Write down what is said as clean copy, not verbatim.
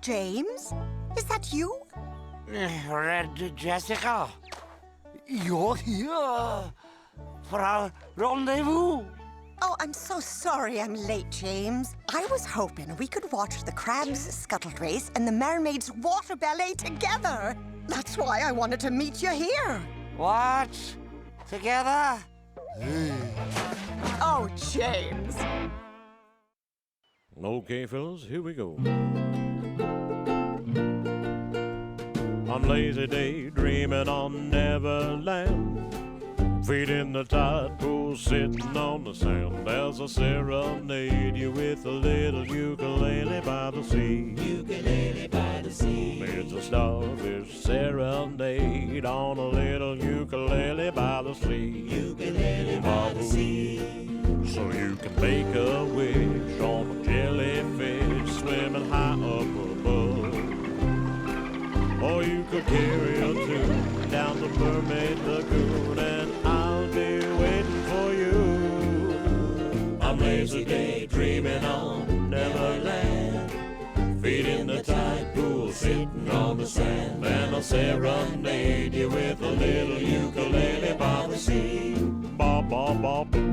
James? Is that you? Red Jessica, you're here for our rendezvous. Oh, I'm so sorry I'm late, James. I was hoping we could watch the crabs' scuttle race and the mermaid's water ballet together. That's why I wanted to meet you here. What? Together? Oh, James. Okay, fellas, here we go. On lazy day, dreaming on Neverland, feet in the tide pool, sitting on the sand. There's a serenade you with a little ukulele by the sea. Ukulele by the sea. It's a starfish serenade on a little ukulele by the sea. Ukulele by the sea. So you can make a wish on a jellyfish swimming high up above. Or you could carry a tune down the Mermaid Lagoon, and I'll be waiting for you. I'm lazy day dreaming on Neverland, feet in the tide pool, sitting on the sand. And I'll serenade you with a little ukulele by the sea. Ba ba ba ba.